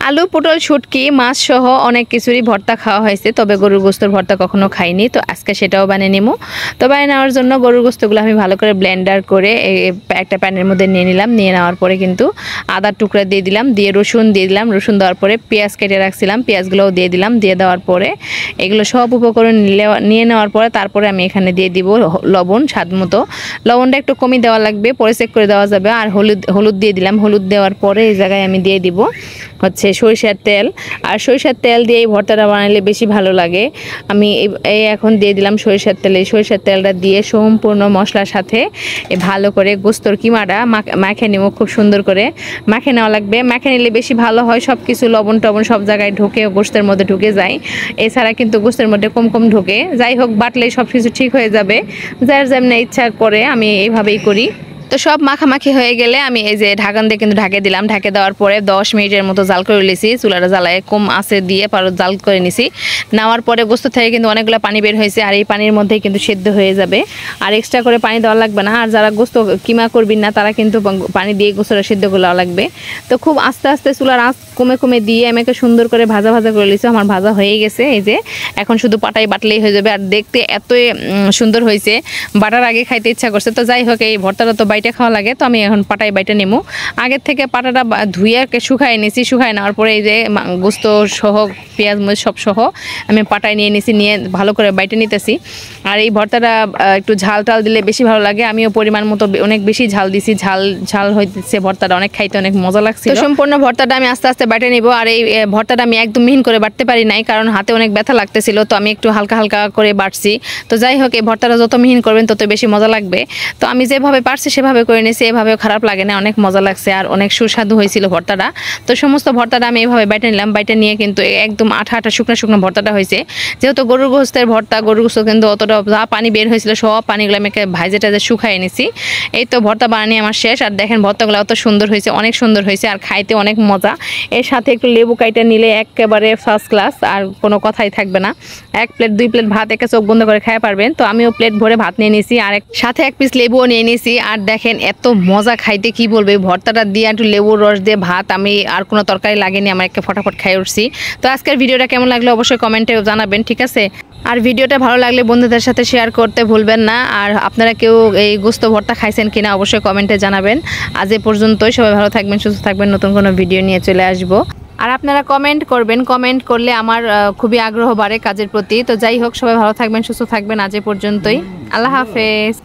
আলু পটল শুটকি মাছ সহ অনেক কিছুরই ভর্তা খাওয়া হয়েছে, তবে গরুর গোস্তর ভর্তা কখনো খাইনি। তো আজকে সেটাও বানিয়ে নিব। তো বানিয়ে নেওয়ার জন্য গরুর গোস্তগুলো আমি ভালো করে ব্লেন্ডার করে একটা প্যানের মধ্যে নিয়ে নিলাম। নিয়ে নেওয়ার পরে কিন্তু আদার টুকরা দিয়ে দিলাম, দিয়ে রসুন দিয়ে দিলাম। রসুন দেওয়ার পরে পেঁয়াজ কেটে রাখছিলাম, পেঁয়াজগুলোও দিয়ে দিলাম। দিয়ে দেওয়ার পরে এগুলো সব উপকরণ নিয়ে নেওয়ার পরে তারপরে আমি এখানে দিয়ে দিব লবণ, স্বাদ মতো। লবণটা একটু কমই দেওয়া লাগবে, পরে চেক করে দেওয়া যাবে। আর হলুদ দিয়ে দিলাম। হলুদ দেওয়ার পরে এই জায়গায় আমি দিয়ে দিব হচ্ছে সরিষার তেল। আর সরিষার তেল দিয়ে এই ভর্তাটা বানাইলে বেশি ভালো লাগে। আমি এই এখন দিয়ে দিলাম সরিষার তেল। এই সরিষার তেলটা দিয়ে সম্পূর্ণ মশলার সাথে ভালো করে গোস্তর কিমাটা মাখে নেব। খুব সুন্দর করে মাখে নেওয়া লাগবে। মাখে নিলে বেশি ভালো হয়, সব কিছু লবণ টবণ সব জায়গায় ঢুকে গোস্তের মধ্যে ঢুকে যায়। এছাড়া কিন্তু গোস্তের মধ্যে কম কম ঢোকে। যাই হোক, বাটলেই সব কিছু ঠিক হয়ে যাবে। যার যেমন ইচ্ছা করে আমি এইভাবেই করি। তো সব মাখামাখি হয়ে গেলে আমি এই যে ঢাকন দিয়ে কিন্তু ঢাকে দিলাম। ঢাকে দেওয়ার পরে 10 মিনিটের মতো জাল করে নিয়েছি। চুলাটা জ্বালায় কম আঁচে দিয়ে পরে জাল করে নিছি। নেওয়ার পরে গোস্ত থেকে কিন্তু অনেকগুলো পানি বের হয়েছে, আর এই পানির মধ্যেই কিন্তু সেদ্ধ হয়ে যাবে। আর এক্সট্রা করে পানি দেওয়া লাগবে না। আর যারা গোস্ত কিমা করবেন না তারা কিন্তু পানি দিয়ে গোস্তটা সেদ্ধ করে দেওয়া লাগবে। তো খুব আস্তে আস্তে চুলার আঁচ কমে কমে দিয়ে আমাকে সুন্দর করে ভাজা ভাজা করে নিয়েছি। আমার ভাজা হয়ে গেছে। এই যে এখন শুধু পাটায় বাটলেই হয়ে যাবে। আর দেখতে এতই সুন্দর হয়েছে, বাটার আগে খাইতে ইচ্ছা করছে। তো যাই হোক, এই ভর্তাটা তো বাইটে খাওয়া লাগে, তো আমি এখন পাটায় বাইটে নেবো। আগের থেকে পাটাটা ধুয়ে শুকায় নিয়েছি। শুকায় নেওয়ার পরে এই যে গোস্ত সহ পেঁয়াজ মরিচ সব সহ আমি পাটায় নিয়ে নিয়েছি, নিয়ে ভালো করে বাইটে নিতেছি। আর এই ভর্তাটা একটু ঝাল টাল দিলে বেশি ভালো লাগে। আমিও পরিমাণ মতো অনেক বেশি ঝাল দিছি। ঝাল হইতেছে ভর্তাটা, অনেক খাইতে অনেক মজা লাগছে। তো সম্পূর্ণ ভর্তাটা আমি আস্তে আস্তে বাইটে নিব। আর এই ভর্তাটা আমি একদম মিহিন করে বাটতে পারি নাই, কারণ হাতে অনেক ব্যথা লাগতেছিল। তো আমি একটু হালকা হালকা করে বাটছি। তো যাই হোক, এই ভর্তাটা যত মিহিন করবেন তত বেশি মজা লাগবে। তো আমি যেভাবে পারছি সেভাবে করে নিয়েছি। এভাবেও খারাপ লাগে না, অনেক মজা লাগছে আর অনেক সুস্বাদু হয়েছিল ভর্তাটা। তো সমস্ত ভর্তাটা আমি এভাবে বাইটে নিলাম। বাইটে নিয়ে কিন্তু একদম আঠা আঠা শুকনো শুকনো ভর্তাটা হয়েছে। যেহেতু গরুর গোস্তের ভর্তা, গরুর গোস্ত কিন্তু অতটা যা পানি বের হয়েছিল সব পানিগুলো আমি ভাজে টাজে শুকাই নিছি। এই তো ভর্তা বানিয়ে আমার শেষ। আর দেখেন ভর্তাগুলো অত সুন্দর হয়েছে, অনেক সুন্দর হয়েছে আর খাইতে অনেক মজা। এর সাথে একটু লেবু কাইটা নিলে একেবারে ফার্স্ট ক্লাস, আর কোনো কথাই থাকবে না। 1 প্লেট 2 প্লেট ভাত একে চোখ বন্ধ করে খাইতে পারবেন। তো আমিও প্লেট ভরে ভাত নিয়ে নিয়েছি, আর সাথে 1 পিস লেবুও নিয়ে নিয়েছি। আর দেখেন এত মজা খাইতে, কি বলবে। ভর্তাটা দিয়ে একটু লেবুর রস দিয়ে ভাত, আমি আর কোনো তরকারি লাগেনি, আমার একে ফটাফট খাই উঠছি। তো আজকের ভিডিওটা কেমন লাগলো অবশ্যই কমেন্টে জানাবেন, ঠিক আছে? আর ভিডিওটা ভালো লাগলে বন্ধুদের সাথে শেয়ার করতে ভুলবেন না। আর আপনারা কেউ এই গোস্ত ভর্তা খাইছেন কিনা অবশ্যই কমেন্টে জানাবেন। আজ এ পর্যন্তই। সবাই ভালো থাকবেন, সুস্থ থাকবেন। নতুন কোনো ভিডিও নিয়ে চলে আসবো। আর আপনারা কমেন্ট করবেন, কমেন্ট করলে আমার খুবই আগ্রহ বাড়ে কাজের প্রতি। তো যাই হোক, সবাই ভালো থাকবেন, সুস্থ থাকবেন। আজ এ পর্যন্তই। আল্লাহ হাফেজ।